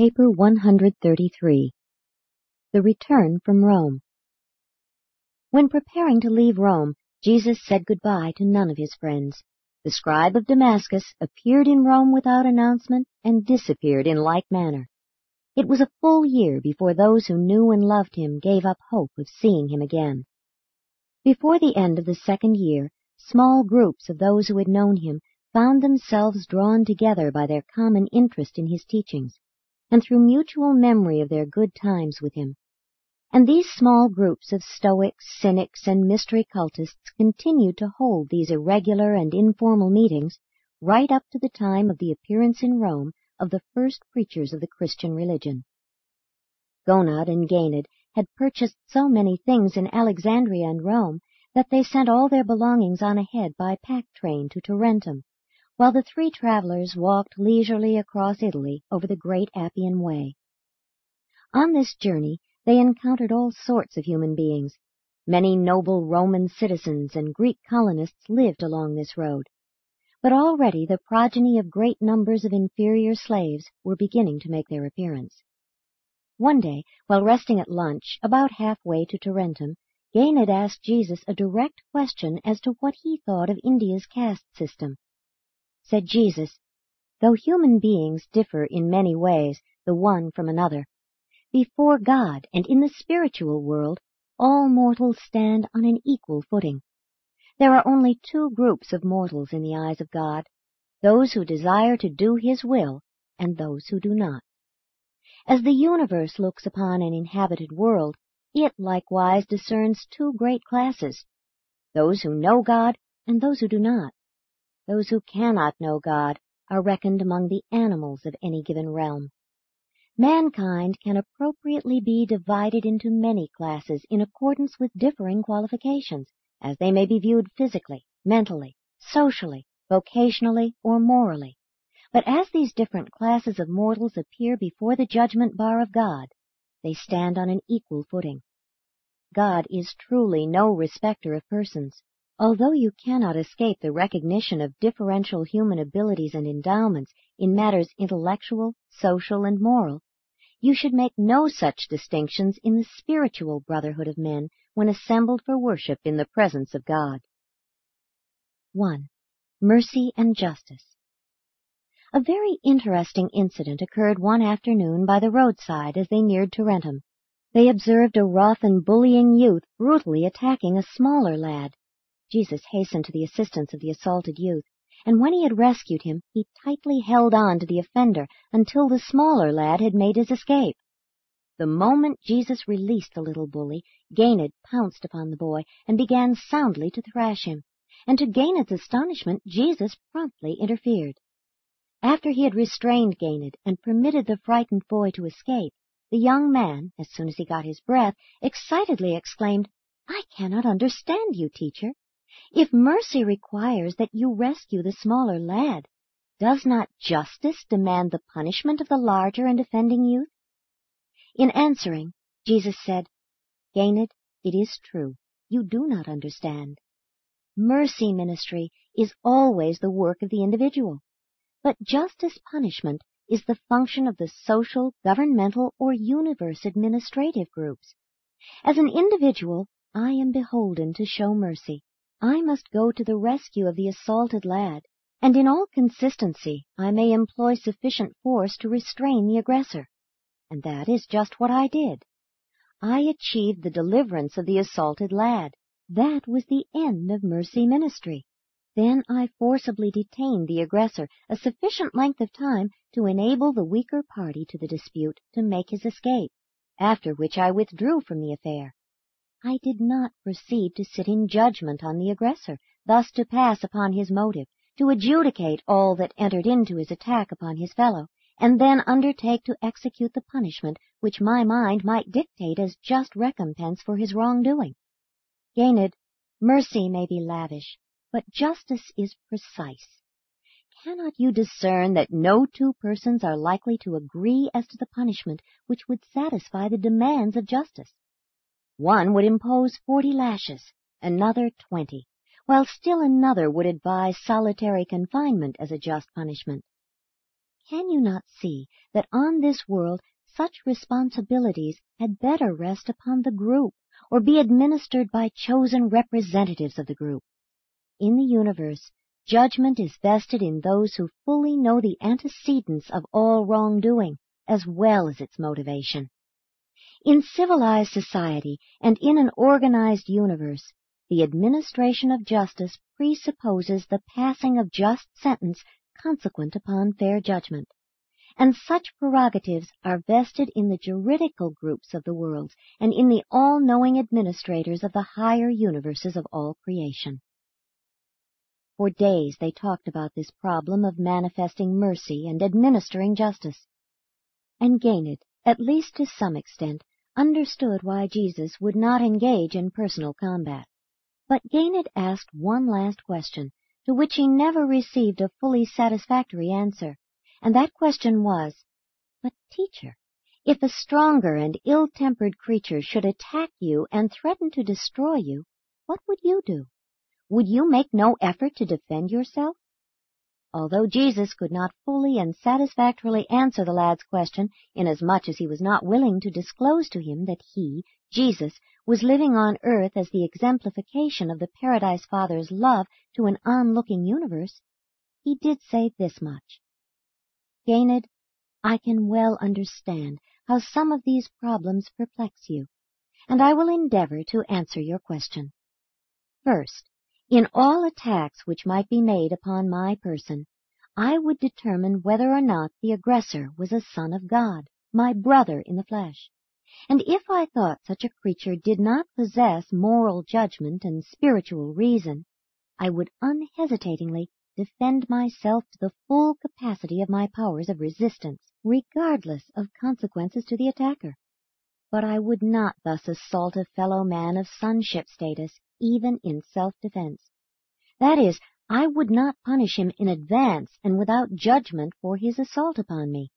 Paper 133. The Return from Rome. When preparing to leave Rome, Jesus said goodbye to none of his friends. The scribe of Damascus appeared in Rome without announcement and disappeared in like manner. It was a full year before those who knew and loved him gave up hope of seeing him again. Before the end of the second year, small groups of those who had known him found themselves drawn together by their common interest in his teachings, and through mutual memory of their good times with him. And these small groups of Stoics, Cynics, and mystery cultists continued to hold these irregular and informal meetings right up to the time of the appearance in Rome of the first preachers of the Christian religion. Gonad and Ganid had purchased so many things in Alexandria and Rome that they sent all their belongings on ahead by pack train to Tarentum, while the three travelers walked leisurely across Italy over the great Appian Way. On this journey they encountered all sorts of human beings. Many noble Roman citizens and Greek colonists lived along this road, but already the progeny of great numbers of inferior slaves were beginning to make their appearance. One day, while resting at lunch, about halfway to Tarentum, Ganid asked Jesus a direct question as to what he thought of India's caste system. Said Jesus, "Though human beings differ in many ways, the one from another, before God and in the spiritual world, all mortals stand on an equal footing. There are only two groups of mortals in the eyes of God, those who desire to do His will and those who do not. As the universe looks upon an inhabited world, it likewise discerns two great classes, those who know God and those who do not. Those who cannot know God are reckoned among the animals of any given realm. Mankind can appropriately be divided into many classes in accordance with differing qualifications, as they may be viewed physically, mentally, socially, vocationally, or morally. But as these different classes of mortals appear before the judgment bar of God, they stand on an equal footing. God is truly no respecter of persons. Although you cannot escape the recognition of differential human abilities and endowments in matters intellectual, social, and moral, you should make no such distinctions in the spiritual brotherhood of men when assembled for worship in the presence of God. 1. Mercy and Justice. A very interesting incident occurred one afternoon by the roadside as they neared Tarentum. They observed a rough and bullying youth brutally attacking a smaller lad. Jesus hastened to the assistance of the assaulted youth, and when he had rescued him, he tightly held on to the offender until the smaller lad had made his escape. The moment Jesus released the little bully, Ganid pounced upon the boy and began soundly to thrash him, and to Ganid's astonishment, Jesus promptly interfered. After he had restrained Ganid and permitted the frightened boy to escape, the young man, as soon as he got his breath, excitedly exclaimed, "I cannot understand you, teacher. If mercy requires that you rescue the smaller lad, does not justice demand the punishment of the larger and offending youth?" In answering, Jesus said, "Ganid, it is true, you do not understand. Mercy ministry is always the work of the individual, but justice punishment is the function of the social, governmental, or universe administrative groups. As an individual, I am beholden to show mercy. I must go to the rescue of the assaulted lad, and in all consistency I may employ sufficient force to restrain the aggressor. And that is just what I did. I achieved the deliverance of the assaulted lad. That was the end of mercy ministry. Then I forcibly detained the aggressor a sufficient length of time to enable the weaker party to the dispute to make his escape, after which I withdrew from the affair. I did not proceed to sit in judgment on the aggressor, thus to pass upon his motive, to adjudicate all that entered into his attack upon his fellow, and then undertake to execute the punishment which my mind might dictate as just recompense for his wrongdoing. Ganid, mercy may be lavish, but justice is precise. Cannot you discern that no two persons are likely to agree as to the punishment which would satisfy the demands of justice? One would impose 40 lashes, another 20, while still another would advise solitary confinement as a just punishment. Can you not see that on this world such responsibilities had better rest upon the group, or be administered by chosen representatives of the group? In the universe, judgment is vested in those who fully know the antecedents of all wrongdoing, as well as its motivation. In civilized society and in an organized universe, the administration of justice presupposes the passing of just sentence consequent upon fair judgment, and such prerogatives are vested in the juridical groups of the world and in the all-knowing administrators of the higher universes of all creation. For days they talked about this problem of manifesting mercy and administering justice, and Ganid, at least to some extent, understood why Jesus would not engage in personal combat. But Ganid asked one last question, to which he never received a fully satisfactory answer, and that question was, "But, teacher, if a stronger and ill-tempered creature should attack you and threaten to destroy you, what would you do? Would you make no effort to defend yourself?" Although Jesus could not fully and satisfactorily answer the lad's question, inasmuch as he was not willing to disclose to him that he, Jesus, was living on earth as the exemplification of the Paradise Father's love to an onlooking universe, he did say this much: "Ganid, I can well understand how some of these problems perplex you, and I will endeavor to answer your question. First, in all attacks which might be made upon my person, I would determine whether or not the aggressor was a son of God, my brother in the flesh. And if I thought such a creature did not possess moral judgment and spiritual reason, I would unhesitatingly defend myself to the full capacity of my powers of resistance, regardless of consequences to the attacker. But I would not thus assault a fellow man of sonship status, even in self-defense. That is, I would not punish him in advance and without judgment for his assault upon me.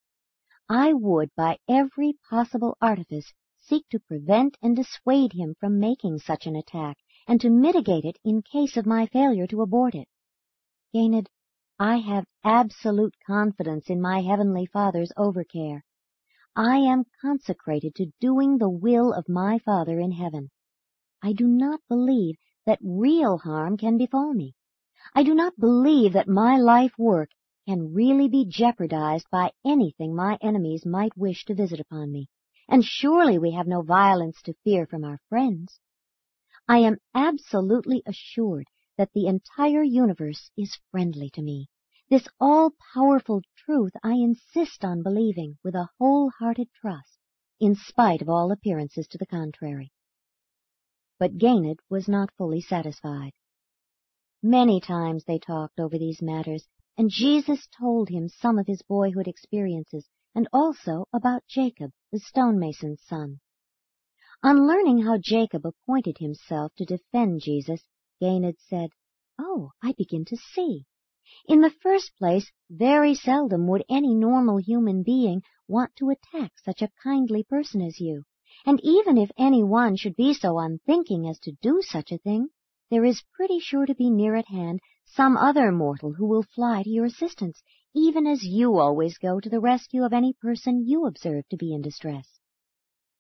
I would, by every possible artifice, seek to prevent and dissuade him from making such an attack, and to mitigate it in case of my failure to abort it. Ganid, I have absolute confidence in my Heavenly Father's overcare. I am consecrated to doing the will of my Father in heaven. I do not believe that real harm can befall me. I do not believe that my life work can really be jeopardized by anything my enemies might wish to visit upon me, and surely we have no violence to fear from our friends. I am absolutely assured that the entire universe is friendly to me. This all-powerful truth I insist on believing with a whole-hearted trust, in spite of all appearances to the contrary. But Ganid was not fully satisfied. Many times they talked over these matters, and Jesus told him some of his boyhood experiences, and also about Jacob, the stonemason's son. On learning how Jacob appointed himself to defend Jesus, Ganid said, "Oh, I begin to see. In the first place, very seldom would any normal human being want to attack such a kindly person as you, and even if any one should be so unthinking as to do such a thing, there is pretty sure to be near at hand some other mortal who will fly to your assistance, even as you always go to the rescue of any person you observe to be in distress.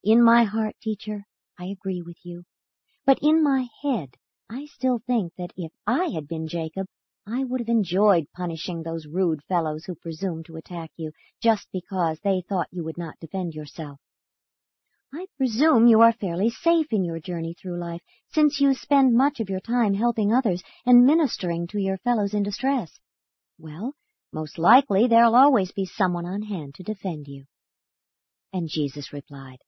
In my heart, teacher, I agree with you, but in my head I still think that if I had been Jacob, I would have enjoyed punishing those rude fellows who presumed to attack you just because they thought you would not defend yourself. I presume you are fairly safe in your journey through life, since you spend much of your time helping others and ministering to your fellows in distress. Well, most likely there'll always be someone on hand to defend you." And Jesus replied,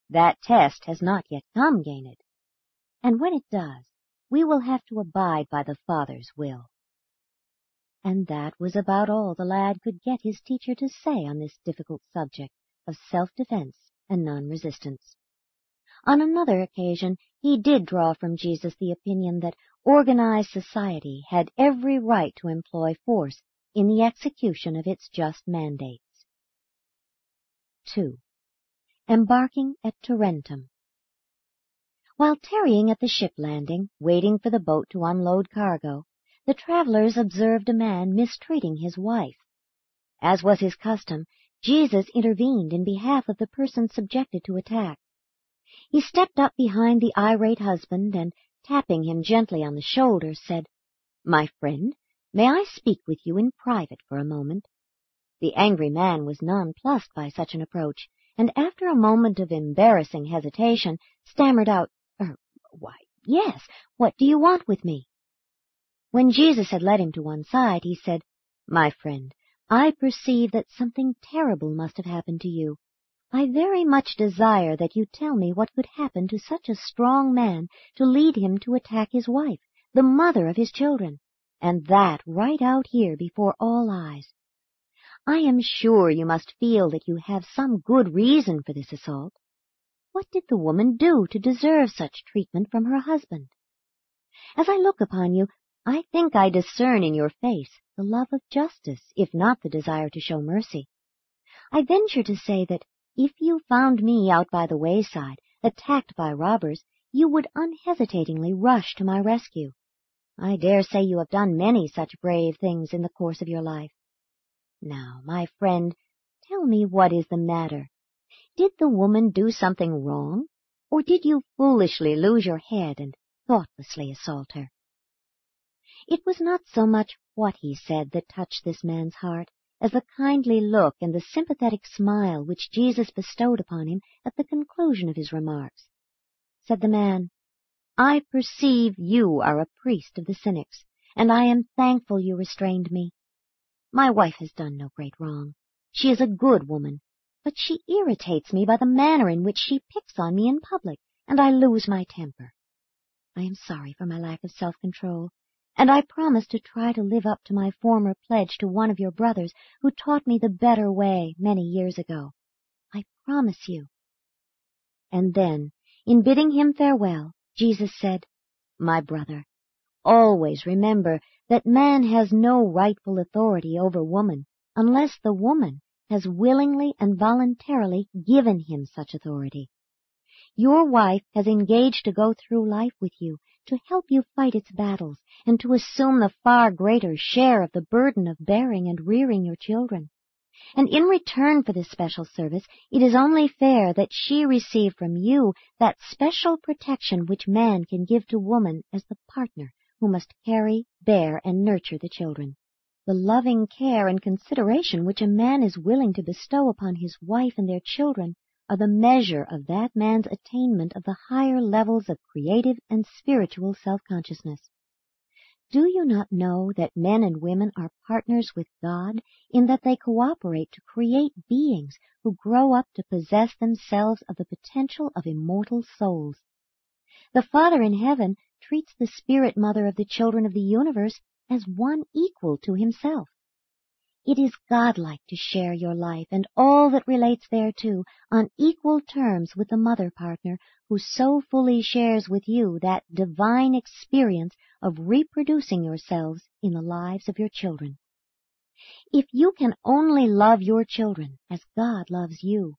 "That test has not yet come, Ganid. And when it does, we will have to abide by the Father's will." And that was about all the lad could get his teacher to say on this difficult subject of self-defense and non-resistance. On another occasion, he did draw from Jesus the opinion that organized society had every right to employ force in the execution of its just mandates. 2. Embarking at Tarentum. While tarrying at the ship landing, waiting for the boat to unload cargo, the travelers observed a man mistreating his wife. As was his custom, Jesus intervened in behalf of the person subjected to attack. He stepped up behind the irate husband and, tapping him gently on the shoulder, said, "My friend, may I speak with you in private for a moment?" The angry man was nonplussed by such an approach, and after a moment of embarrassing hesitation, stammered out, "Why, yes, what do you want with me?" When Jesus had led him to one side, he said, "My friend, I perceive that something terrible must have happened to you. I very much desire that you tell me what could happen to such a strong man to lead him to attack his wife, the mother of his children, and that right out here before all eyes. I am sure you must feel that you have some good reason for this assault. What did the woman do to deserve such treatment from her husband? As I look upon you, I think I discern in your face the love of justice, if not the desire to show mercy. I venture to say that if you found me out by the wayside, attacked by robbers, you would unhesitatingly rush to my rescue. I dare say you have done many such brave things in the course of your life. Now, my friend, tell me what is the matter. Did the woman do something wrong, or did you foolishly lose your head and thoughtlessly assault her?" It was not so much what he said that touched this man's heart, as the kindly look and the sympathetic smile which Jesus bestowed upon him at the conclusion of his remarks. Said the man, "I perceive you are a priest of the cynics, and I am thankful you restrained me. My wife has done no great wrong. She is a good woman, but she irritates me by the manner in which she picks on me in public, and I lose my temper. I am sorry for my lack of self-control, and I promise to try to live up to my former pledge to one of your brothers who taught me the better way many years ago. I promise you." And then, in bidding him farewell, Jesus said, "My brother, always remember that man has no rightful authority over woman unless the woman has willingly and voluntarily given him such authority. Your wife has engaged to go through life with you, to help you fight its battles, and to assume the far greater share of the burden of bearing and rearing your children. And in return for this special service, it is only fair that she receive from you that special protection which man can give to woman as the partner who must carry, bear, and nurture the children. The loving care and consideration which a man is willing to bestow upon his wife and their children are the measure of that man's attainment of the higher levels of creative and spiritual self-consciousness. Do you not know that men and women are partners with God in that they cooperate to create beings who grow up to possess themselves of the potential of immortal souls? The Father in heaven treats the Spirit Mother of the children of the universe as one equal to himself. It is godlike to share your life and all that relates thereto on equal terms with the mother partner who so fully shares with you that divine experience of reproducing yourselves in the lives of your children. If you can only love your children as God loves you,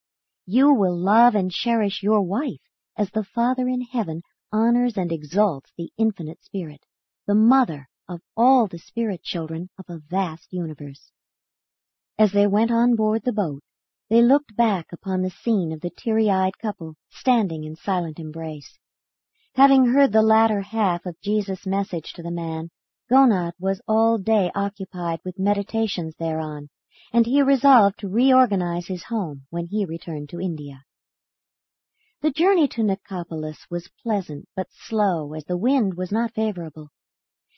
you will love and cherish your wife as the Father in heaven honors and exalts the infinite Spirit, the mother of all the spirit children of a vast universe. As they went on board the boat, they looked back upon the scene of the teary-eyed couple standing in silent embrace. Having heard the latter half of Jesus' message to the man, Gonad was all day occupied with meditations thereon, and he resolved to reorganize his home when he returned to India. The journey to Nicopolis was pleasant but slow, as the wind was not favorable.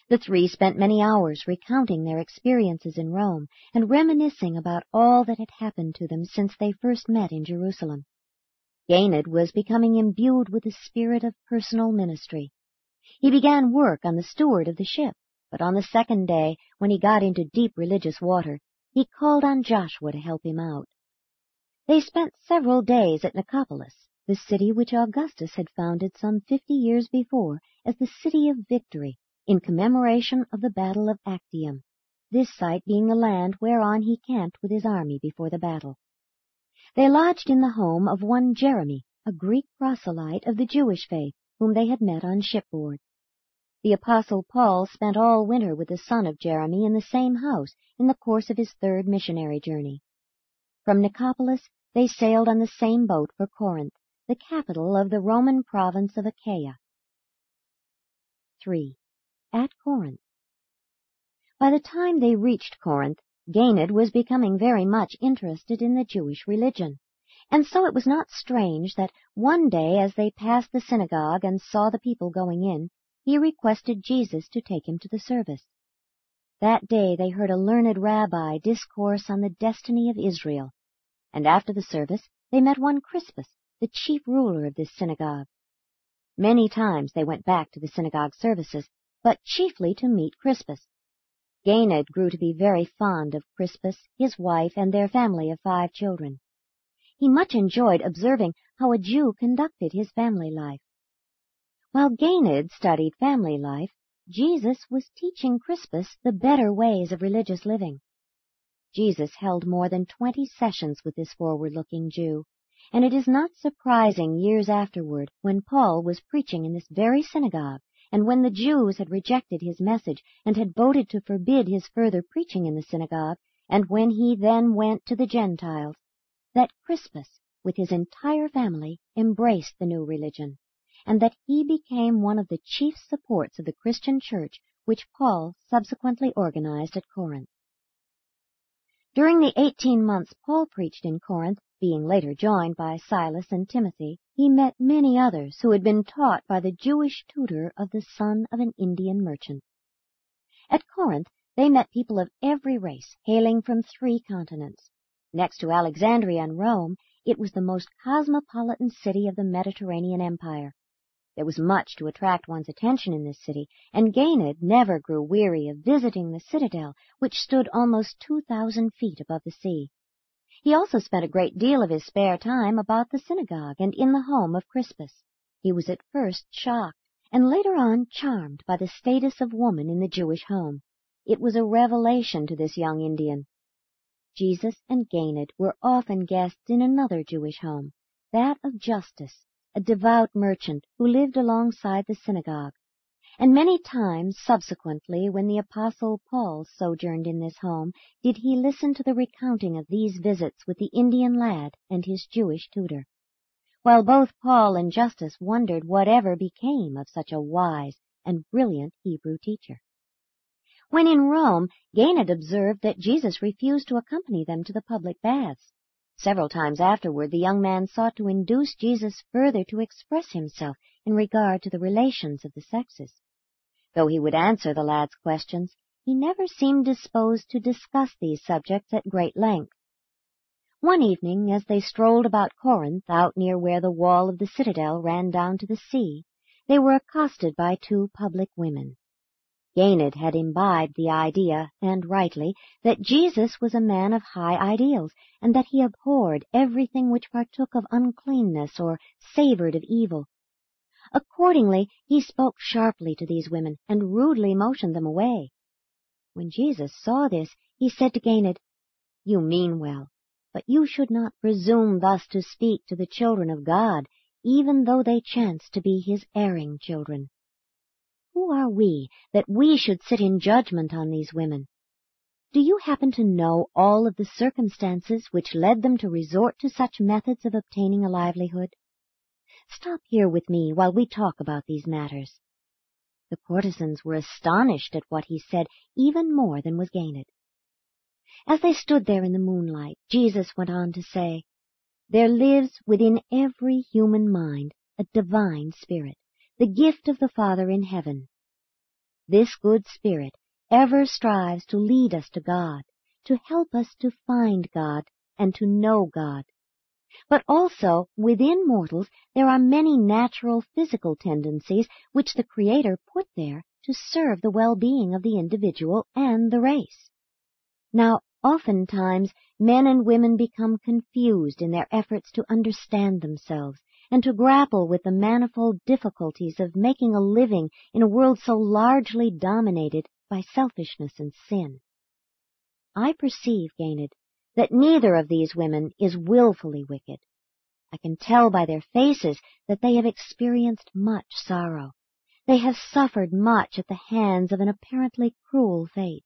The three spent many hours recounting their experiences in Rome and reminiscing about all that had happened to them since they first met in Jerusalem. Gonad was becoming imbued with the spirit of personal ministry. He began work on the steward of the ship, but on the second day, when he got into deep religious water, he called on Joshua to help him out. They spent several days at Nicopolis, the city which Augustus had founded some 50 years before as the City of Victory, in commemoration of the Battle of Actium, this site being the land whereon he camped with his army before the battle. They lodged in the home of one Jeremy, a Greek proselyte of the Jewish faith, whom they had met on shipboard. The Apostle Paul spent all winter with the son of Jeremy in the same house in the course of his third missionary journey. From Nicopolis, they sailed on the same boat for Corinth, the capital of the Roman province of Achaia. 3. At Corinth. By the time they reached Corinth, Gained was becoming very much interested in the Jewish religion, and so it was not strange that one day as they passed the synagogue and saw the people going in, he requested Jesus to take him to the service. That day they heard a learned rabbi discourse on the destiny of Israel, and after the service they met one Crispus, the chief ruler of this synagogue. Many times they went back to the synagogue services, but chiefly to meet Crispus. Gained grew to be very fond of Crispus, his wife, and their family of 5 children. He much enjoyed observing how a Jew conducted his family life. While Gained studied family life, Jesus was teaching Crispus the better ways of religious living. Jesus held more than 20 sessions with this forward-looking Jew, and it is not surprising years afterward, when Paul was preaching in this very synagogue, and when the Jews had rejected his message and had voted to forbid his further preaching in the synagogue, and when he then went to the Gentiles, that Crispus, with his entire family, embraced the new religion, and that he became one of the chief supports of the Christian church which Paul subsequently organized at Corinth. During the 18 months Paul preached in Corinth, being later joined by Silas and Timothy, he met many others who had been taught by the Jewish tutor of the son of an Indian merchant. At Corinth they met people of every race, hailing from 3 continents. Next to Alexandria and Rome, it was the most cosmopolitan city of the Mediterranean Empire. There was much to attract one's attention in this city, and Gained never grew weary of visiting the citadel, which stood almost 2,000 feet above the sea. He also spent a great deal of his spare time about the synagogue and in the home of Crispus. He was at first shocked, and later on charmed by the status of woman in the Jewish home. It was a revelation to this young Indian. Jesus and Gained were often guests in another Jewish home, that of Justus, a devout merchant who lived alongside the synagogue, and many times subsequently when the Apostle Paul sojourned in this home did he listen to the recounting of these visits with the Indian lad and his Jewish tutor, while both Paul and Justus wondered whatever became of such a wise and brilliant Hebrew teacher. When in Rome, Gained observed that Jesus refused to accompany them to the public baths. Several times afterward, the young man sought to induce Jesus further to express himself in regard to the relations of the sexes. Though he would answer the lad's questions, he never seemed disposed to discuss these subjects at great length. One evening, as they strolled about Corinth, out near where the wall of the citadel ran down to the sea, they were accosted by 2 public women. Gained had imbibed the idea, and rightly, that Jesus was a man of high ideals, and that he abhorred everything which partook of uncleanness or savored of evil. Accordingly, he spoke sharply to these women, and rudely motioned them away. When Jesus saw this, he said to Gained, "You mean well, but you should not presume thus to speak to the children of God, even though they chance to be his erring children. Who are we that we should sit in judgment on these women? Do you happen to know all of the circumstances which led them to resort to such methods of obtaining a livelihood? Stop here with me while we talk about these matters." The courtesans were astonished at what he said even more than was Gained. As they stood there in the moonlight, Jesus went on to say, "There lives within every human mind a divine spirit, the gift of the Father in heaven. This good spirit ever strives to lead us to God, to help us to find God and to know God. But also, within mortals, there are many natural physical tendencies which the Creator put there to serve the well-being of the individual and the race. Now, oftentimes, men and women become confused in their efforts to understand themselves and to grapple with the manifold difficulties of making a living in a world so largely dominated by selfishness and sin. I perceive, Gained, that neither of these women is willfully wicked. I can tell by their faces that they have experienced much sorrow. They have suffered much at the hands of an apparently cruel fate.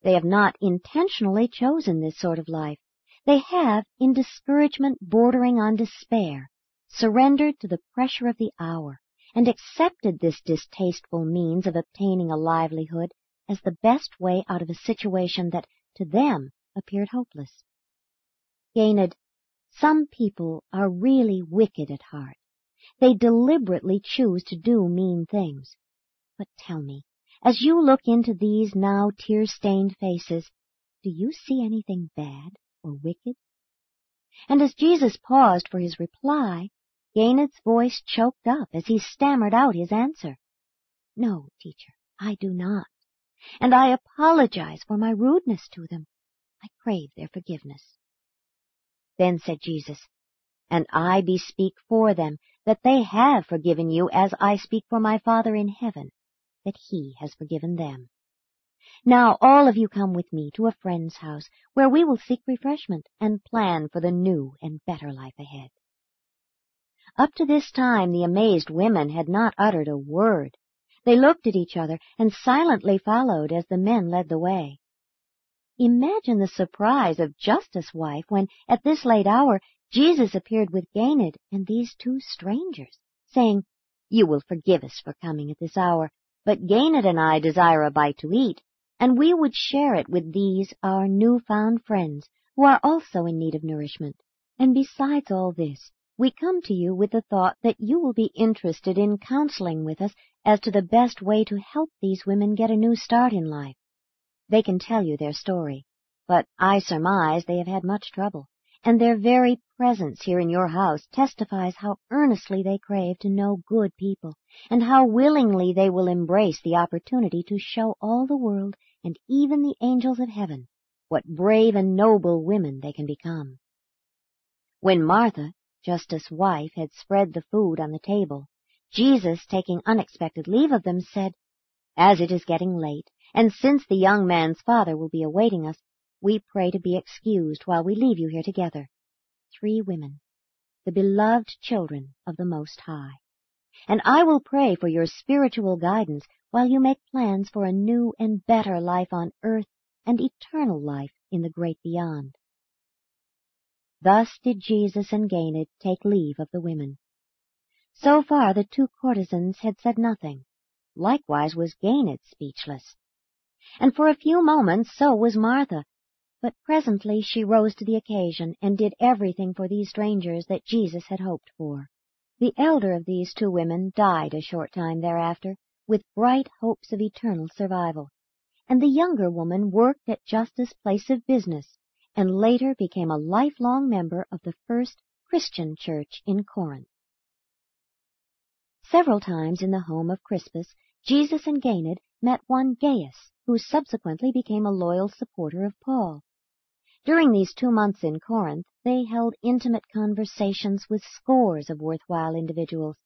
They have not intentionally chosen this sort of life. They have, in discouragement bordering on despair, surrendered to the pressure of the hour and accepted this distasteful means of obtaining a livelihood as the best way out of a situation that, to them, appeared hopeless. Gained, some people are really wicked at heart. They deliberately choose to do mean things. But tell me, as you look into these now tear-stained faces, do you see anything bad or wicked? And as Jesus paused for his reply, Gained's voice choked up as he stammered out his answer. No, teacher, I do not, and I apologize for my rudeness to them. I crave their forgiveness. Then said Jesus, and I bespeak for them that they have forgiven you as I speak for my Father in heaven, that he has forgiven them. Now all of you come with me to a friend's house, where we will seek refreshment and plan for the new and better life ahead. Up to this time the amazed women had not uttered a word. They looked at each other and silently followed as the men led the way. Imagine the surprise of Justus' wife when, at this late hour, Jesus appeared with Gained and these two strangers, saying, "You will forgive us for coming at this hour, but Gained and I desire a bite to eat, and we would share it with these our new-found friends, who are also in need of nourishment. And besides all this, we come to you with the thought that you will be interested in counseling with us as to the best way to help these women get a new start in life. They can tell you their story, but I surmise they have had much trouble, and their very presence here in your house testifies how earnestly they crave to know good people, and how willingly they will embrace the opportunity to show all the world, and even the angels of heaven, what brave and noble women they can become." When Martha, Justus' wife, had spread the food on the table, Jesus, taking unexpected leave of them, said, "As it is getting late, and since the young man's father will be awaiting us, we pray to be excused while we leave you here together, 3 women, the beloved children of the Most High. And I will pray for your spiritual guidance while you make plans for a new and better life on earth and eternal life in the great beyond." Thus did Jesus and Gained take leave of the women. So far the 2 courtesans had said nothing. Likewise was Gained speechless. And for a few moments so was Martha, but presently she rose to the occasion and did everything for these strangers that Jesus had hoped for. The elder of these 2 women died a short time thereafter, with bright hopes of eternal survival, and the younger woman worked at Justus' place of business, and later became a lifelong member of the first Christian church in Corinth. Several times in the home of Crispus, Jesus and Gained met one Gaius, who subsequently became a loyal supporter of Paul. During these 2 months in Corinth, they held intimate conversations with scores of worthwhile individuals,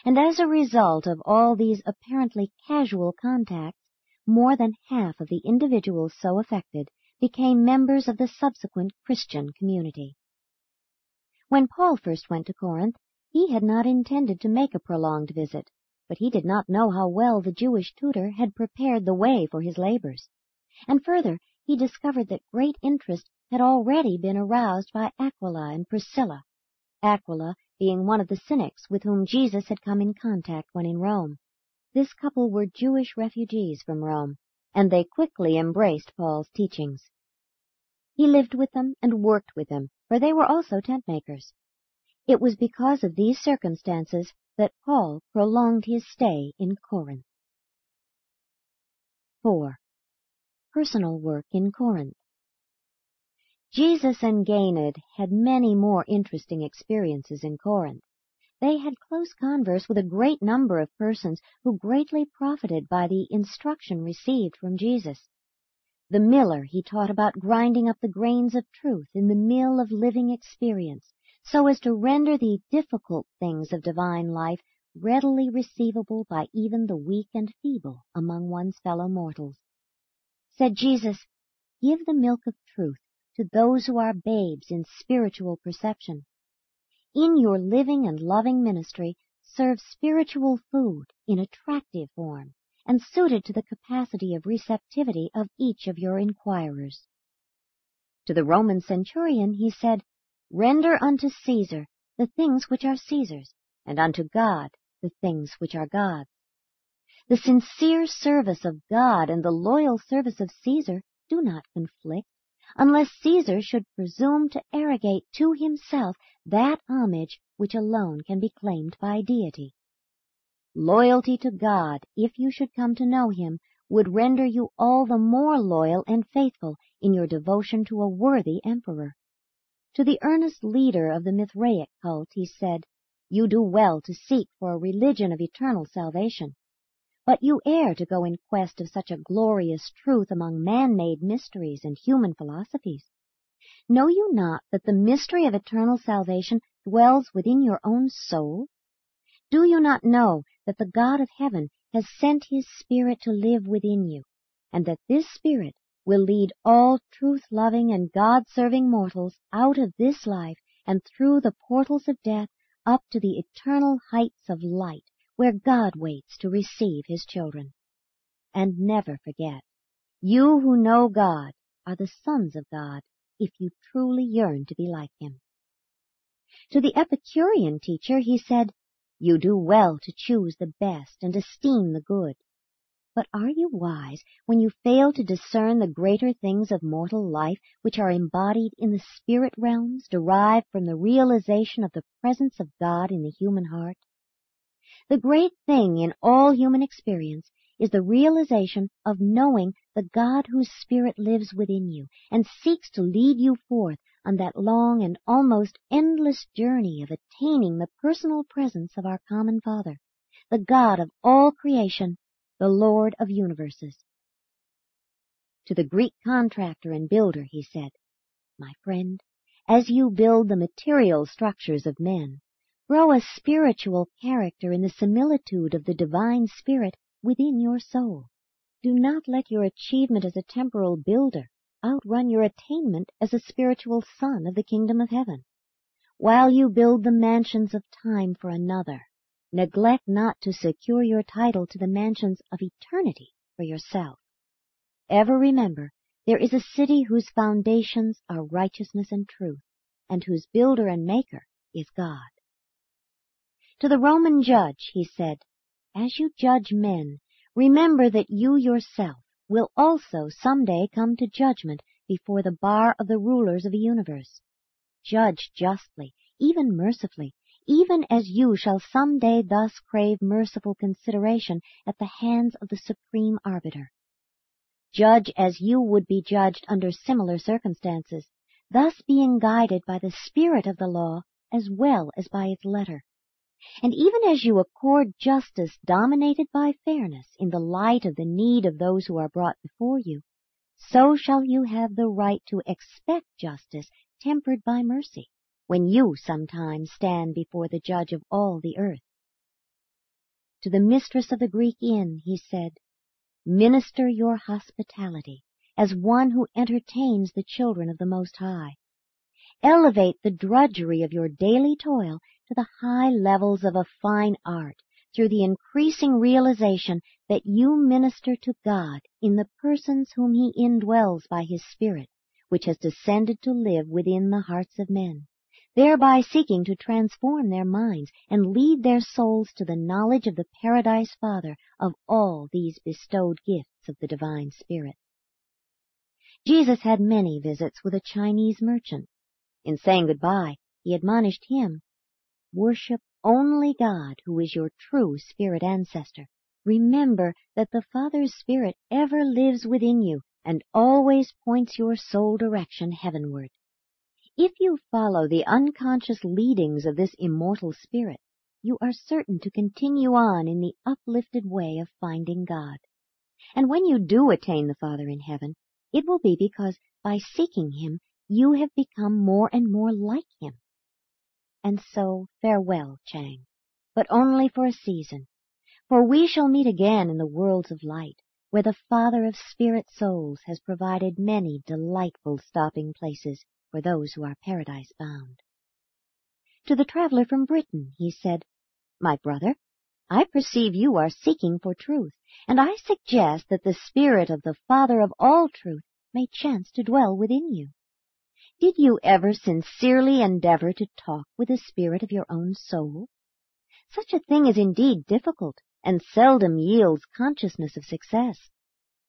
and as a result of all these apparently casual contacts, more than half of the individuals so affected became members of the subsequent Christian community. When Paul first went to Corinth, he had not intended to make a prolonged visit, but he did not know how well the Jewish tutor had prepared the way for his labors. And further, he discovered that great interest had already been aroused by Aquila and Priscilla, Aquila being one of the cynics with whom Jesus had come in contact when in Rome. This couple were Jewish refugees from Rome, and they quickly embraced Paul's teachings. He lived with them and worked with them, for they were also tent-makers. It was because of these circumstances that Paul prolonged his stay in Corinth. 4. Personal work in Corinth. Jesus and Gained had many more interesting experiences in Corinth. They had close converse with a great number of persons who greatly profited by the instruction received from Jesus. The miller he taught about grinding up the grains of truth in the mill of living experience, so as to render the difficult things of divine life readily receivable by even the weak and feeble among one's fellow mortals. Said Jesus, "Give the milk of truth to those who are babes in spiritual perception. In your living and loving ministry, serve spiritual food in attractive form and suited to the capacity of receptivity of each of your inquirers. To the Roman centurion he said, "Render unto Caesar the things which are Caesar's, and unto God the things which are God's." The sincere service of God and the loyal service of Caesar do not conflict, unless Caesar should presume to arrogate to himself that homage which alone can be claimed by deity. Loyalty to God, if you should come to know him, would render you all the more loyal and faithful in your devotion to a worthy emperor. To the earnest leader of the Mithraic cult he said, "You do well to seek for a religion of eternal salvation, but you err to go in quest of such a glorious truth among man-made mysteries and human philosophies. Know you not that the mystery of eternal salvation dwells within your own soul? Do you not know that the God of heaven has sent his Spirit to live within you, and that this Spirit will lead all truth-loving and God-serving mortals out of this life and through the portals of death up to the eternal heights of light, where God waits to receive his children? And never forget, you who know God are the sons of God, if you truly yearn to be like him." To the Epicurean teacher he said, "You do well to choose the best and esteem the good. But are you wise when you fail to discern the greater things of mortal life which are embodied in the spirit realms derived from the realization of the presence of God in the human heart? The great thing in all human experience is the realization of knowing the God whose Spirit lives within you and seeks to lead you forth on that long and almost endless journey of attaining the personal presence of our common Father, the God of all creation, the Lord of universes. To the Greek contractor and builder he said, "My friend, as you build the material structures of men, grow a spiritual character in the similitude of the divine Spirit within your soul. Do not let your achievement as a temporal builder outrun your attainment as a spiritual son of the kingdom of heaven. While you build the mansions of time for another, neglect not to secure your title to the mansions of eternity for yourself. Ever remember, there is a city whose foundations are righteousness and truth, and whose builder and maker is God." To the Roman judge he said, "As you judge men, remember that you yourself will also someday come to judgment before the bar of the rulers of the universe. Judge justly, even mercifully, even as you shall someday thus crave merciful consideration at the hands of the supreme arbiter. Judge as you would be judged under similar circumstances, thus being guided by the spirit of the law as well as by its letter. And even as you accord justice dominated by fairness in the light of the need of those who are brought before you, so shall you have the right to expect justice tempered by mercy, when you sometimes stand before the judge of all the earth." To the mistress of the Greek inn he said, "Minister your hospitality as one who entertains the children of the Most High. Elevate the drudgery of your daily toil to the high levels of a fine art through the increasing realization that you minister to God in the persons whom he indwells by his Spirit, which has descended to live within the hearts of men, thereby seeking to transform their minds and lead their souls to the knowledge of the Paradise Father of all these bestowed gifts of the Divine Spirit." Jesus had many visits with a Chinese merchant. In saying goodbye, he admonished him, "Worship only God, who is your true spirit ancestor. Remember that the Father's Spirit ever lives within you and always points your soul direction heavenward. If you follow the unconscious leadings of this immortal Spirit, you are certain to continue on in the uplifted way of finding God. And when you do attain the Father in heaven, it will be because by seeking him you have become more and more like him. And so farewell, Chang, but only for a season, for we shall meet again in the worlds of light, where the Father of spirit souls has provided many delightful stopping places for those who are paradise bound." To the traveler from Britain he said, My brother, I perceive you are seeking for truth, and I suggest that the Spirit of the Father of all truth may chance to dwell within you. Did you ever sincerely endeavor to talk with the spirit of your own soul? Such a thing is indeed difficult, and seldom yields consciousness of success.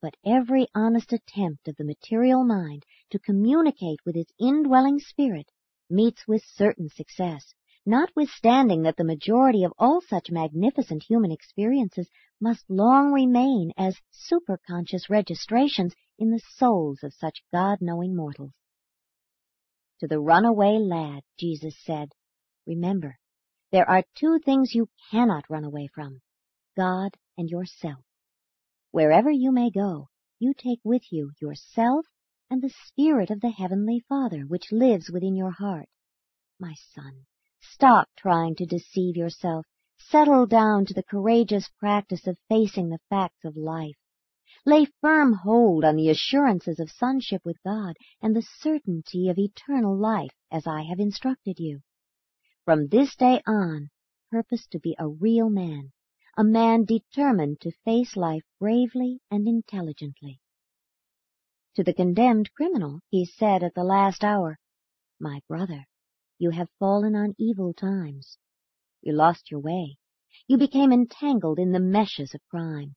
But every honest attempt of the material mind to communicate with its indwelling spirit meets with certain success, notwithstanding that the majority of all such magnificent human experiences must long remain as superconscious registrations in the souls of such God-knowing mortals. To the runaway lad, Jesus said, "Remember, there are two things you cannot run away from, God and yourself. Wherever you may go, you take with you yourself and the Spirit of the Heavenly Father, which lives within your heart. My son, stop trying to deceive yourself. Settle down to the courageous practice of facing the facts of life. Lay firm hold on the assurances of sonship with God and the certainty of eternal life, as I have instructed you. From this day on, purpose to be a real man, a man determined to face life bravely and intelligently." To the condemned criminal, he said at the last hour, "My brother, you have fallen on evil times. You lost your way. You became entangled in the meshes of crime.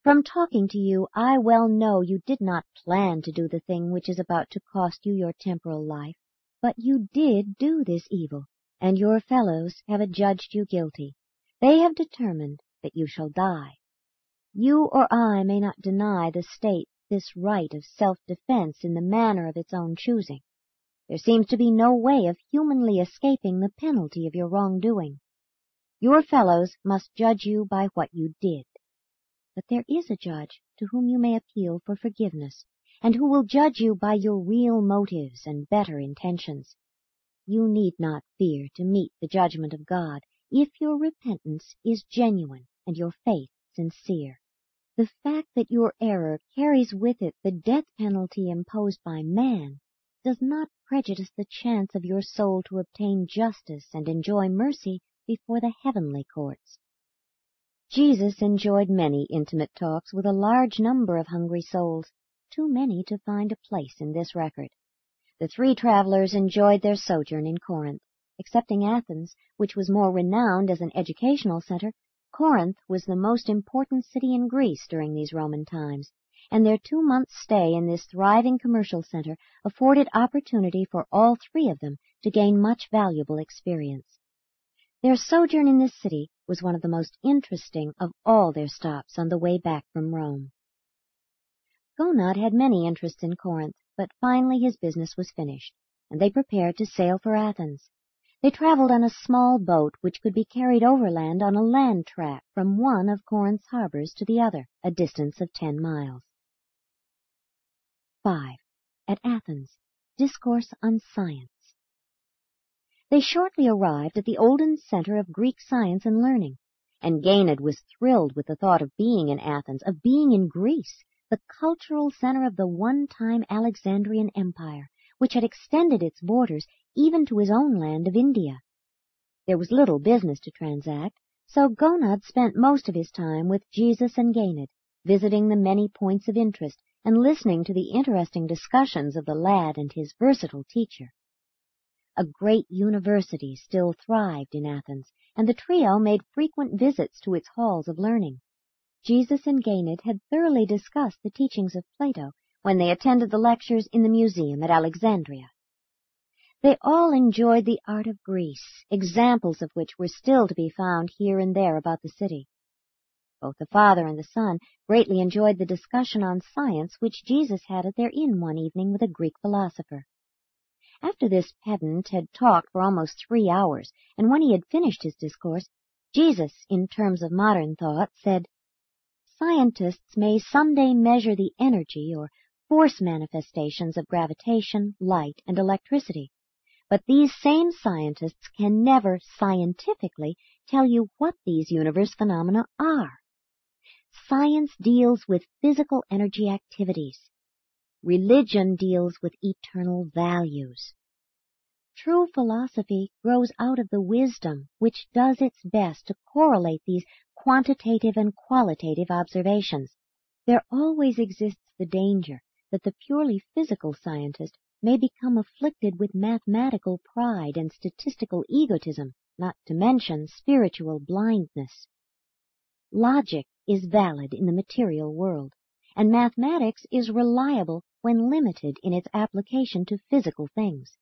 From talking to you, I well know you did not plan to do the thing which is about to cost you your temporal life, but you did do this evil, and your fellows have adjudged you guilty. They have determined that you shall die. You or I may not deny the state this right of self-defense in the manner of its own choosing. There seems to be no way of humanly escaping the penalty of your wrongdoing. Your fellows must judge you by what you did. But there is a judge to whom you may appeal for forgiveness, and who will judge you by your real motives and better intentions. You need not fear to meet the judgment of God if your repentance is genuine and your faith sincere. The fact that your error carries with it the death penalty imposed by man does not prejudice the chance of your soul to obtain justice and enjoy mercy before the heavenly courts. Jesus enjoyed many intimate talks with a large number of hungry souls, too many to find a place in this record. The three travelers enjoyed their sojourn in Corinth. Excepting Athens, which was more renowned as an educational center, Corinth was the most important city in Greece during these Roman times, and their 2-month stay in this thriving commercial center afforded opportunity for all three of them to gain much valuable experience. Their sojourn in this city was one of the most interesting of all their stops on the way back from Rome. Gonod had many interests in Corinth, but finally his business was finished, and they prepared to sail for Athens. They traveled on a small boat which could be carried overland on a land track from one of Corinth's harbors to the other, a distance of 10 miles. 5. At Athens, Discourse on Science. They shortly arrived at the olden center of Greek science and learning, and Gonod was thrilled with the thought of being in Athens, of being in Greece, the cultural center of the one-time Alexandrian Empire, which had extended its borders even to his own land of India. There was little business to transact, so Gonod spent most of his time with Jesus and Gonod, visiting the many points of interest and listening to the interesting discussions of the lad and his versatile teacher. A great university still thrived in Athens, and the trio made frequent visits to its halls of learning. Jesus and Gonod had thoroughly discussed the teachings of Plato when they attended the lectures in the museum at Alexandria. They all enjoyed the art of Greece, examples of which were still to be found here and there about the city. Both the father and the son greatly enjoyed the discussion on science which Jesus had at their inn one evening with a Greek philosopher. After this pedant had talked for almost 3 hours, and when he had finished his discourse, Jesus, in terms of modern thought, said, "Scientists may someday measure the energy or force manifestations of gravitation, light, and electricity, but these same scientists can never scientifically tell you what these universe phenomena are. Science deals with physical energy activities. Religion deals with eternal values. True philosophy grows out of the wisdom which does its best to correlate these quantitative and qualitative observations. There always exists the danger that the purely physical scientist may become afflicted with mathematical pride and statistical egotism, not to mention spiritual blindness. Logic is valid in the material world, and mathematics is reliable when limited in its application to physical things.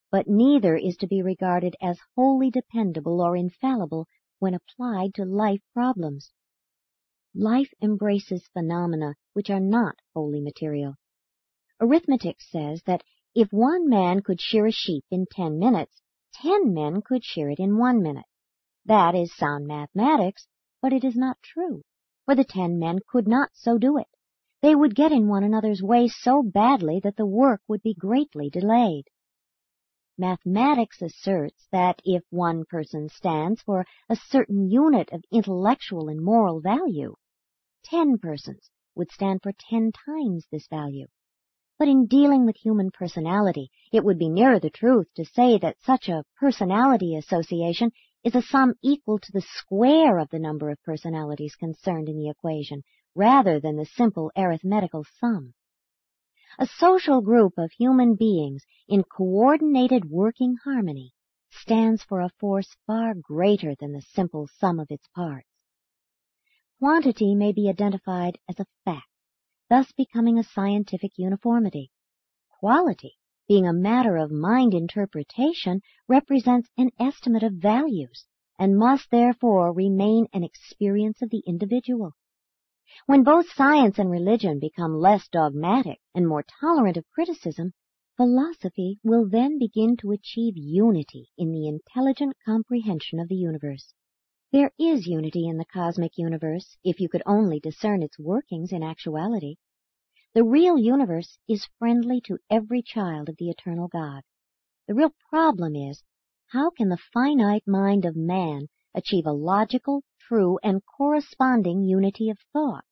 But neither is to be regarded as wholly dependable or infallible when applied to life problems. Life embraces phenomena which are not wholly material. Arithmetic says that if one man could shear a sheep in 10 minutes, 10 men could shear it in 1 minute. That is sound mathematics, but it is not true, for the 10 men could not so do it. They would get in one another's way so badly that the work would be greatly delayed. Mathematics asserts that if one person stands for a certain unit of intellectual and moral value, 10 persons would stand for 10 times this value. But in dealing with human personality, it would be nearer the truth to say that such a personality association is a sum equal to the square of the number of personalities concerned in the equation, rather than the simple arithmetical sum. A social group of human beings in coordinated working harmony stands for a force far greater than the simple sum of its parts. Quantity may be identified as a fact, thus becoming a scientific uniformity. Quality, being a matter of mind interpretation, represents an estimate of values, and must therefore remain an experience of the individual. When both science and religion become less dogmatic and more tolerant of criticism, philosophy will then begin to achieve unity in the intelligent comprehension of the universe. There is unity in the cosmic universe, if you could only discern its workings in actuality. The real universe is friendly to every child of the eternal God. The real problem is, how can the finite mind of man achieve a logical, true, and corresponding unity of thought?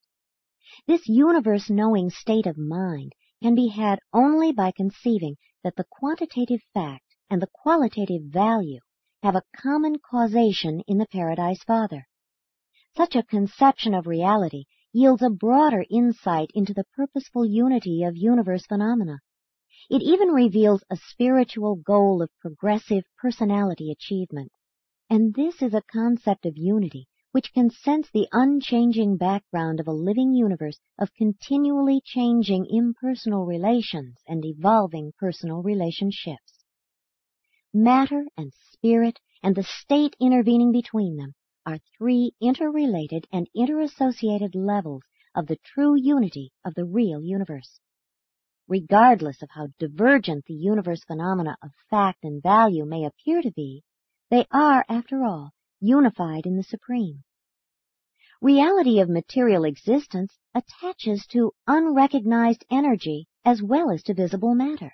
This universe-knowing state of mind can be had only by conceiving that the quantitative fact and the qualitative value have a common causation in the Paradise Father. Such a conception of reality yields a broader insight into the purposeful unity of universe phenomena. It even reveals a spiritual goal of progressive personality achievement. And this is a concept of unity which can sense the unchanging background of a living universe of continually changing impersonal relations and evolving personal relationships. Matter and spirit and the state intervening between them are 3 interrelated and interassociated levels of the true unity of the real universe. Regardless of how divergent the universe phenomena of fact and value may appear to be, they are, after all, unified in the Supreme. Reality of material existence attaches to unrecognized energy as well as to visible matter.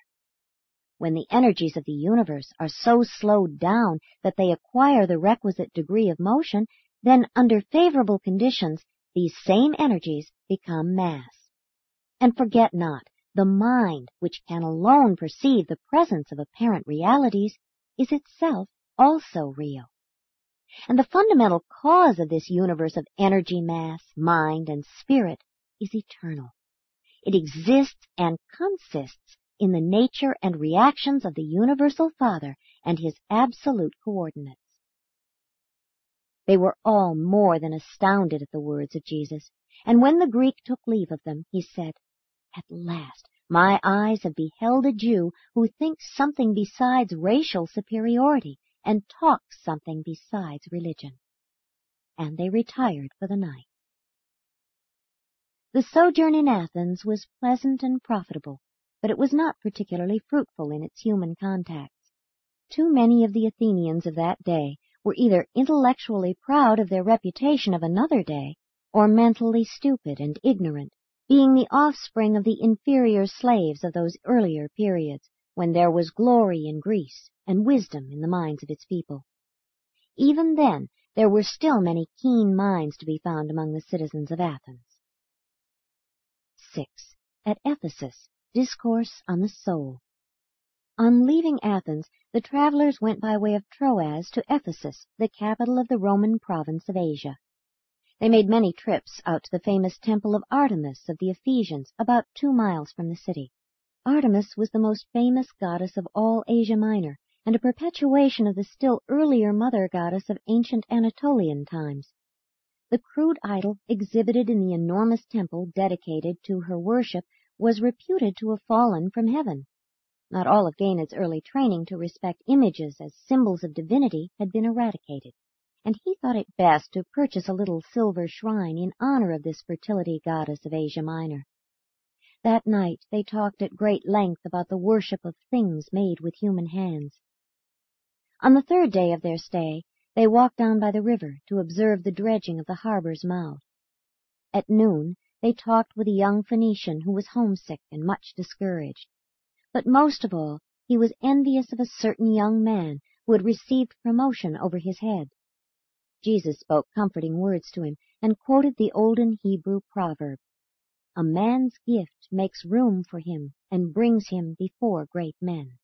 When the energies of the universe are so slowed down that they acquire the requisite degree of motion, then under favorable conditions, these same energies become mass. And forget not, the mind, which can alone perceive the presence of apparent realities, is itself also real. And the fundamental cause of this universe of energy, mass, mind, and spirit is eternal. It exists and consists in the nature and reactions of the Universal Father and His absolute coordinates. They were all more than astounded at the words of Jesus, and when the Greek took leave of them, he said, "At last my eyes have beheld a Jew who thinks something besides racial superiority and talks something besides religion." And they retired for the night. The sojourn in Athens was pleasant and profitable, but it was not particularly fruitful in its human contacts. Too many of the Athenians of that day were either intellectually proud of their reputation of another day, or mentally stupid and ignorant, being the offspring of the inferior slaves of those earlier periods, when there was glory in Greece and wisdom in the minds of its people. Even then, there were still many keen minds to be found among the citizens of Athens. 6. At Ephesus, Discourse on the Soul. On leaving Athens, The travelers went by way of Troas to Ephesus, the capital of the Roman province of Asia. They made many trips out to the famous temple of Artemis of the Ephesians, about 2 miles from the city. Artemis was the most famous goddess of all Asia Minor, and a perpetuation of the still earlier mother goddess of ancient Anatolian times. The crude idol exhibited in the enormous temple dedicated to her worship was reputed to have fallen from heaven. Not all of Gained's early training to respect images as symbols of divinity had been eradicated, and he thought it best to purchase a little silver shrine in honor of this fertility goddess of Asia Minor. That night they talked at great length about the worship of things made with human hands. On the 3rd day of their stay, they walked down by the river to observe the dredging of the harbor's mouth. At noon, they talked with a young Phoenician who was homesick and much discouraged. But most of all, he was envious of a certain young man who had received promotion over his head. Jesus spoke comforting words to him and quoted the olden Hebrew proverb, "A man's gift makes room for him and brings him before great men."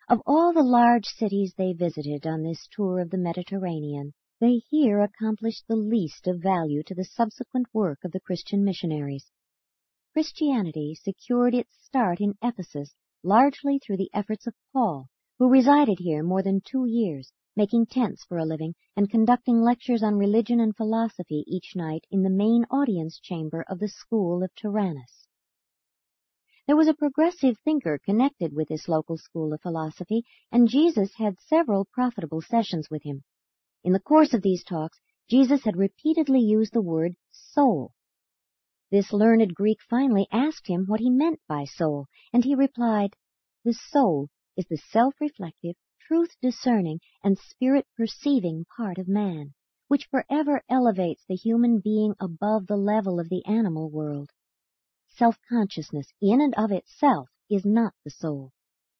Of all the large cities they visited on this tour of the Mediterranean, they here accomplished the least of value to the subsequent work of the Christian missionaries. Christianity secured its start in Ephesus largely through the efforts of Paul, who resided here more than 2 years, making tents for a living and conducting lectures on religion and philosophy each night in the main audience chamber of the school of Tyrannus. There was a progressive thinker connected with this local school of philosophy, and Jesus had several profitable sessions with him. In the course of these talks, Jesus had repeatedly used the word soul. This learned Greek finally asked him what he meant by soul, and he replied, "The soul is the self-reflective, truth-discerning, and spirit-perceiving part of man, which forever elevates the human being above the level of the animal world. Self-consciousness in and of itself is not the soul.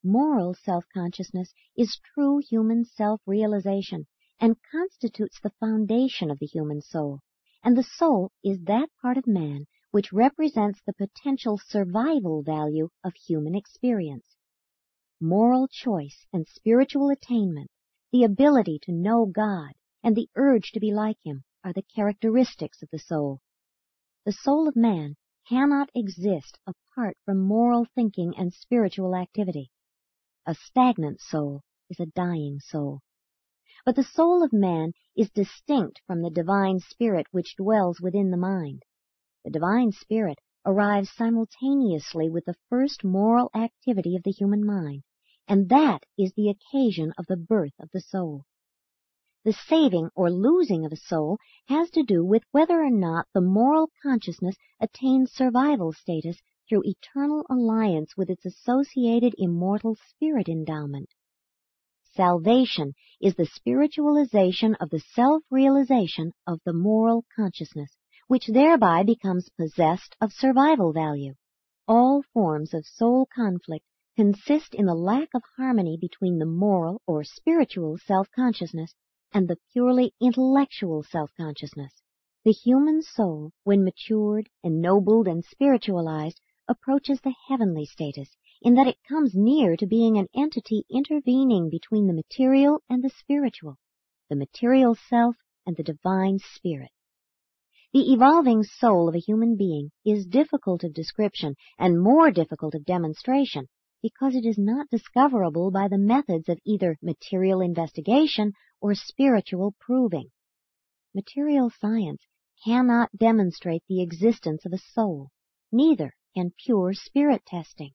Moral self-consciousness is true human self-realization and constitutes the foundation of the human soul, and the soul is that part of man which represents the potential survival value of human experience. Moral choice and spiritual attainment, the ability to know God, and the urge to be like Him are the characteristics of the soul. The soul of man cannot exist apart from moral thinking and spiritual activity. A stagnant soul is a dying soul. But the soul of man is distinct from the divine spirit which dwells within the mind. The divine spirit arrives simultaneously with the first moral activity of the human mind, and that is the occasion of the birth of the soul. The saving or losing of a soul has to do with whether or not the moral consciousness attains survival status through eternal alliance with its associated immortal spirit endowment. Salvation is the spiritualization of the self-realization of the moral consciousness, which thereby becomes possessed of survival value. All forms of soul conflict consist in the lack of harmony between the moral or spiritual self-consciousness and the purely intellectual self-consciousness. The human soul, when matured, ennobled, and spiritualized, approaches the heavenly status, in that it comes near to being an entity intervening between the material and the spiritual, the material self and the divine spirit. The evolving soul of a human being is difficult of description and more difficult of demonstration, because it is not discoverable by the methods of either material investigation or spiritual proving. Material science cannot demonstrate the existence of a soul, neither can pure spirit testing.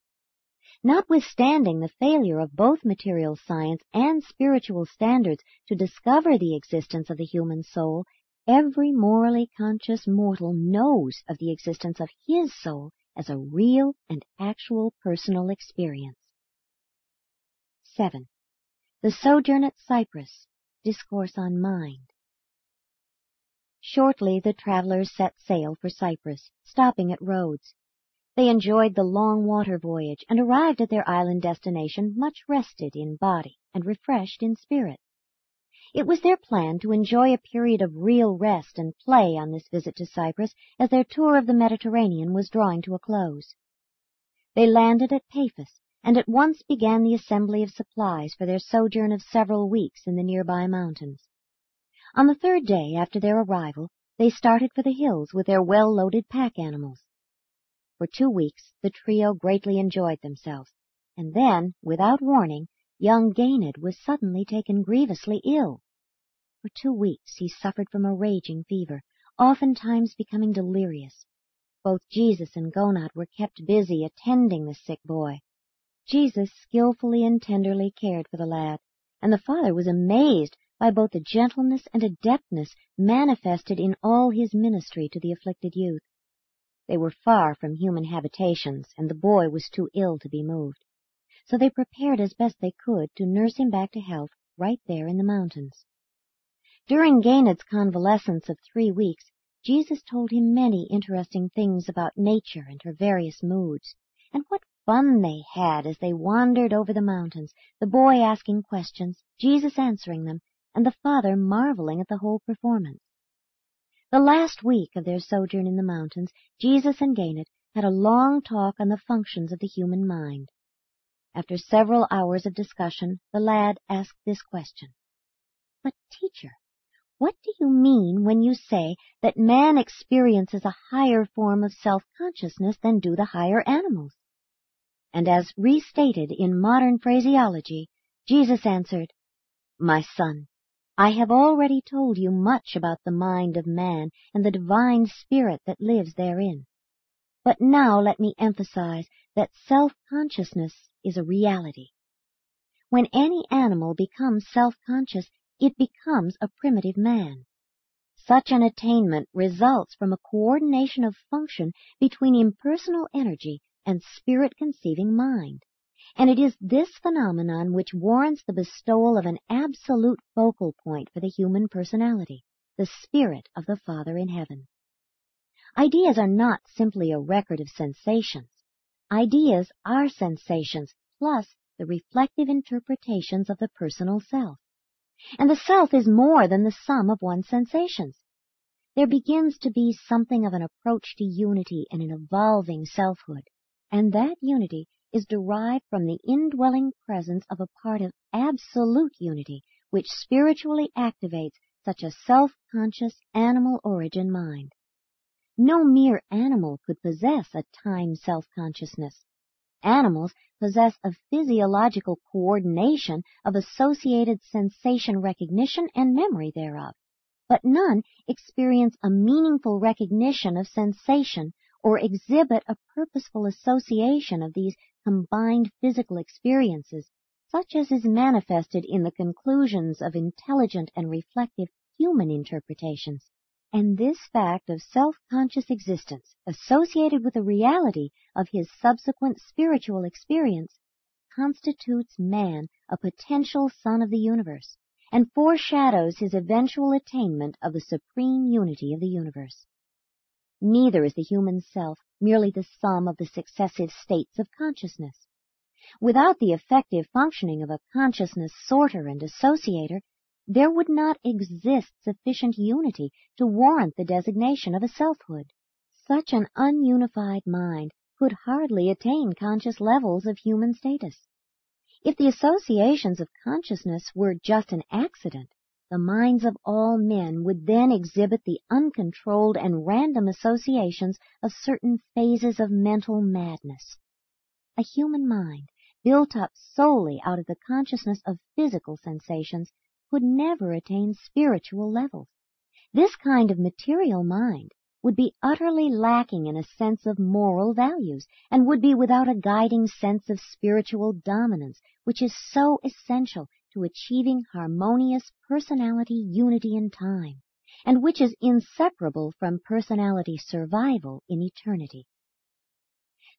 Notwithstanding the failure of both material science and spiritual standards to discover the existence of the human soul, every morally conscious mortal knows of the existence of his soul as a real and actual personal experience. 7. The Sojourn at Cyprus, Discourse on Mind. Shortly the travelers set sail for Cyprus, stopping at Rhodes. They enjoyed the long water voyage and arrived at their island destination much rested in body and refreshed in spirit. It was their plan to enjoy a period of real rest and play on this visit to Cyprus as their tour of the Mediterranean was drawing to a close. They landed at Paphos and at once began the assembly of supplies for their sojourn of several weeks in the nearby mountains. On the third day after their arrival, they started for the hills with their well-loaded pack animals. For 2 weeks the trio greatly enjoyed themselves, and then, without warning, young Ganid was suddenly taken grievously ill. For 2 weeks he suffered from a raging fever, oftentimes becoming delirious. Both Jesus and Gonad were kept busy attending the sick boy. Jesus skillfully and tenderly cared for the lad, and the father was amazed by both the gentleness and adeptness manifested in all his ministry to the afflicted youth. They were far from human habitations, and the boy was too ill to be moved. So they prepared as best they could to nurse him back to health right there in the mountains. During Ganid's convalescence of 3 weeks, Jesus told him many interesting things about nature and her various moods, and what fun they had as they wandered over the mountains, the boy asking questions, Jesus answering them, and the father marveling at the whole performance. The last week of their sojourn in the mountains, Jesus and Ganid had a long talk on the functions of the human mind. After several hours of discussion, the lad asked this question: "But, teacher, what do you mean when you say that man experiences a higher form of self-consciousness than do the higher animals?" And as restated in modern phraseology, Jesus answered, "My son, I have already told you much about the mind of man and the divine spirit that lives therein. But now let me emphasize that self-consciousness is a reality. When any animal becomes self-conscious, it becomes a primitive man. Such an attainment results from a coordination of function between impersonal energy and spirit-conceiving mind, and it is this phenomenon which warrants the bestowal of an absolute focal point for the human personality, the spirit of the Father in heaven. Ideas are not simply a record of sensations. Ideas are sensations plus the reflective interpretations of the personal self. And the self is more than the sum of one's sensations. There begins to be something of an approach to unity and an evolving selfhood, and that unity is derived from the indwelling presence of a part of absolute unity which spiritually activates such a self-conscious animal origin mind. No mere animal could possess a time self-consciousness. Animals possess a physiological coordination of associated sensation recognition and memory thereof, but none experience a meaningful recognition of sensation or exhibit a purposeful association of these combined physical experiences, such as is manifested in the conclusions of intelligent and reflective human interpretations. And this fact of self-conscious existence, associated with the reality of his subsequent spiritual experience, constitutes man a potential son of the universe, and foreshadows his eventual attainment of the supreme unity of the universe. Neither is the human self merely the sum of the successive states of consciousness. Without the effective functioning of a consciousness sorter and associator, there would not exist sufficient unity to warrant the designation of a selfhood. Such an ununified mind could hardly attain conscious levels of human status. If the associations of consciousness were just an accident, the minds of all men would then exhibit the uncontrolled and random associations of certain phases of mental madness. A human mind, built up solely out of the consciousness of physical sensations, could never attain spiritual levels. This kind of material mind would be utterly lacking in a sense of moral values, and would be without a guiding sense of spiritual dominance, which is so essential to achieving harmonious personality unity in time, and which is inseparable from personality survival in eternity.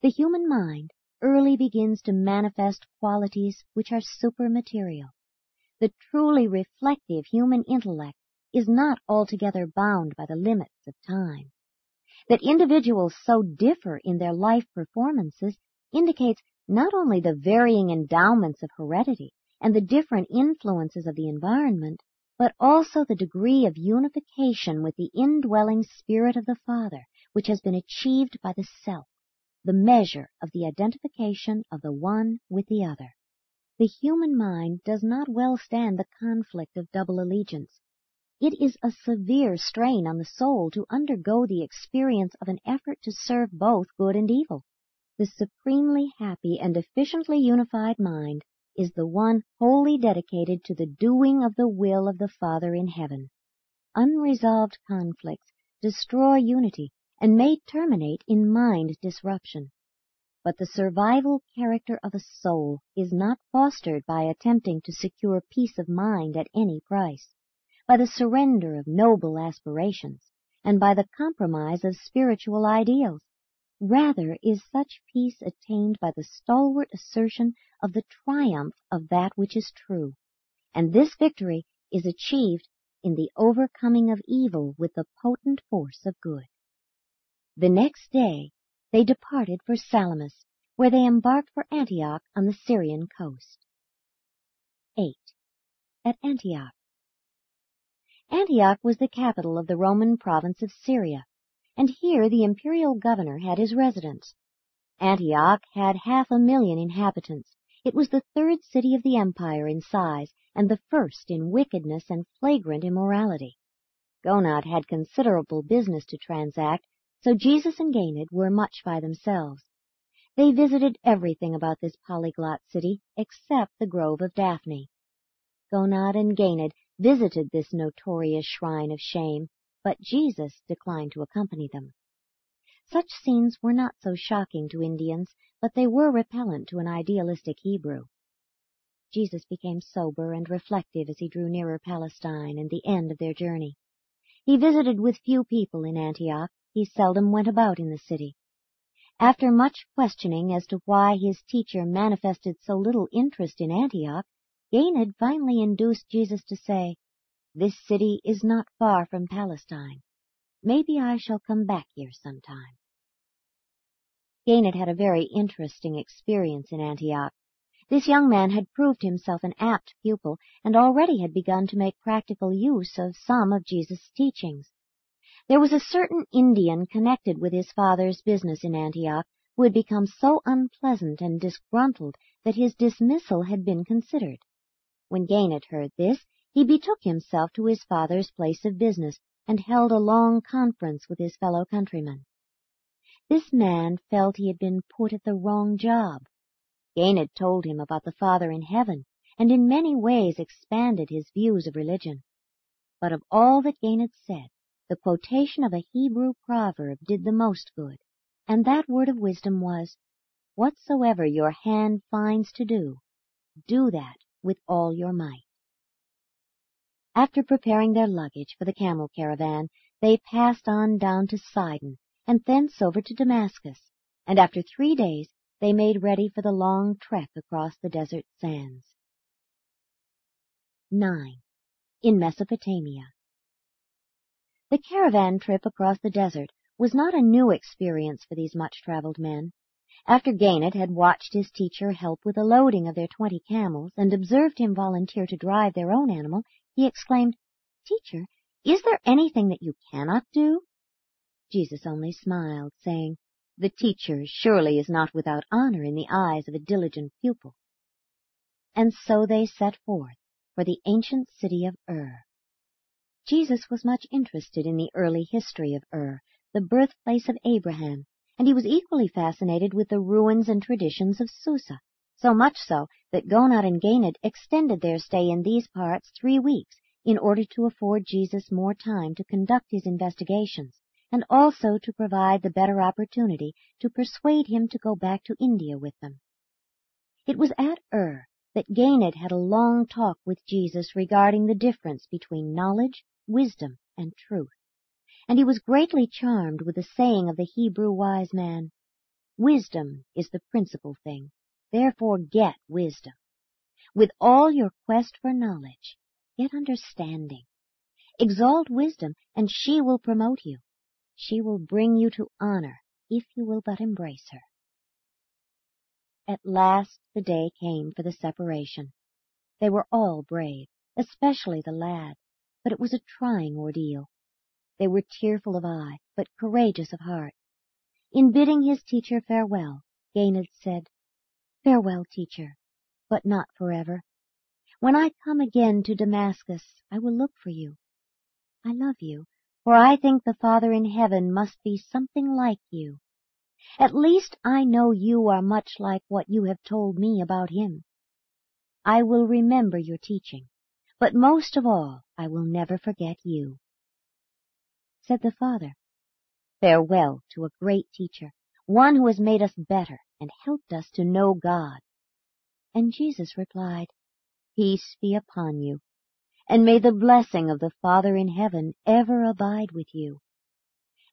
The human mind early begins to manifest qualities which are supermaterial. The truly reflective human intellect is not altogether bound by the limits of time. That individuals so differ in their life performances indicates not only the varying endowments of heredity and the different influences of the environment, but also the degree of unification with the indwelling spirit of the Father, which has been achieved by the self. the measure of the identification of the one with the other. The human mind does not well stand the conflict of double allegiance. It is a severe strain on the soul to undergo the experience of an effort to serve both good and evil. The supremely happy and efficiently unified mind is the one wholly dedicated to the doing of the will of the Father in heaven. Unresolved conflicts destroy unity and may terminate in mind disruption. But the survival character of a soul is not fostered by attempting to secure peace of mind at any price, by the surrender of noble aspirations, and by the compromise of spiritual ideals. Rather is such peace attained by the stalwart assertion of the triumph of that which is true, and this victory is achieved in the overcoming of evil with the potent force of good. The next day they departed for Salamis, where they embarked for Antioch on the Syrian coast. 8. At Antioch. Antioch was the capital of the Roman province of Syria, and here the imperial governor had his residence. Antioch had 500,000 inhabitants. It was the third city of the empire in size, and the first in wickedness and flagrant immorality. Gonad had considerable business to transact, so Jesus and Ganid were much by themselves. They visited everything about this polyglot city except the Grove of Daphne. Gonad and Ganid visited this notorious shrine of shame, but Jesus declined to accompany them. Such scenes were not so shocking to Indians, but they were repellent to an idealistic Hebrew. Jesus became sober and reflective as he drew nearer Palestine and the end of their journey. He visited with few people in Antioch. He seldom went about in the city. After much questioning as to why his teacher manifested so little interest in Antioch, Ganid finally induced Jesus to say, "This city is not far from Palestine. Maybe I shall come back here sometime." Ganid had a very interesting experience in Antioch. This young man had proved himself an apt pupil, and already had begun to make practical use of some of Jesus' teachings. There was a certain Indian connected with his father's business in Antioch who had become so unpleasant and disgruntled that his dismissal had been considered. When Ganid heard this, he betook himself to his father's place of business and held a long conference with his fellow countrymen. This man felt he had been put at the wrong job. Ganid told him about the Father in heaven, and in many ways expanded his views of religion. But of all that Ganid said, the quotation of a Hebrew proverb did the most good, and that word of wisdom was, "Whatsoever your hand finds to do, do that with all your might." After preparing their luggage for the camel caravan, they passed on down to Sidon, and thence over to Damascus, and after 3 days they made ready for the long trek across the desert sands. 9. In Mesopotamia. The caravan trip across the desert was not a new experience for these much-traveled men. After Ganid had watched his teacher help with the loading of their 20 camels and observed him volunteer to drive their own animal, he exclaimed, "Teacher, is there anything that you cannot do?" Jesus only smiled, saying, "The teacher surely is not without honor in the eyes of a diligent pupil." And so they set forth for the ancient city of Ur. Jesus was much interested in the early history of Ur, the birthplace of Abraham, and he was equally fascinated with the ruins and traditions of Susa, so much so that Gonad and Ganid extended their stay in these parts 3 weeks in order to afford Jesus more time to conduct his investigations, and also to provide the better opportunity to persuade him to go back to India with them. It was at Ur that Ganid had a long talk with Jesus regarding the difference between knowledge, wisdom, and truth, and he was greatly charmed with the saying of the Hebrew wise man, "Wisdom is the principal thing, therefore get wisdom. With all your quest for knowledge, get understanding. Exalt wisdom, and she will promote you. She will bring you to honor, if you will but embrace her." At last the day came for the separation. They were all brave, especially the lad, but it was a trying ordeal. They were tearful of eye, but courageous of heart. In bidding his teacher farewell, Ganid said, "Farewell, teacher, but not forever. When I come again to Damascus, I will look for you. I love you, for I think the Father in heaven must be something like you. At least I know you are much like what you have told me about him. I will remember your teaching, but most of all I will never forget you." Said the Father, "Farewell to a great teacher, one who has made us better and helped us to know God." And Jesus replied, "Peace be upon you, and may the blessing of the Father in heaven ever abide with you."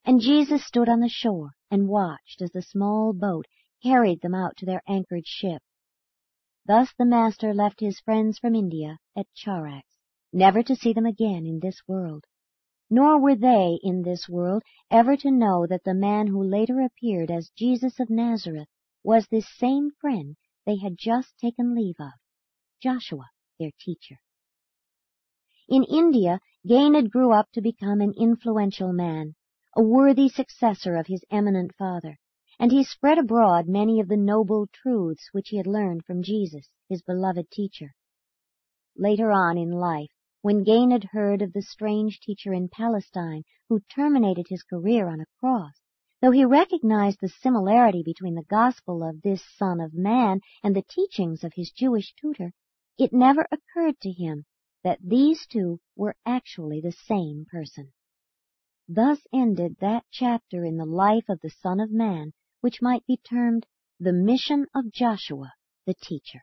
And Jesus stood on the shore and watched as the small boat carried them out to their anchored ship. Thus the Master left his friends from India at Charax, never to see them again in this world. Nor were they in this world ever to know that the man who later appeared as Jesus of Nazareth was this same friend they had just taken leave of, Joshua, their teacher. In India, Ganid grew up to become an influential man, a worthy successor of his eminent father, and he spread abroad many of the noble truths which he had learned from Jesus, his beloved teacher. Later on in life, when Ganid heard of the strange teacher in Palestine who terminated his career on a cross, though he recognized the similarity between the gospel of this Son of Man and the teachings of his Jewish tutor, it never occurred to him that these two were actually the same person. Thus ended that chapter in the life of the Son of Man, which might be termed the mission of Joshua the teacher.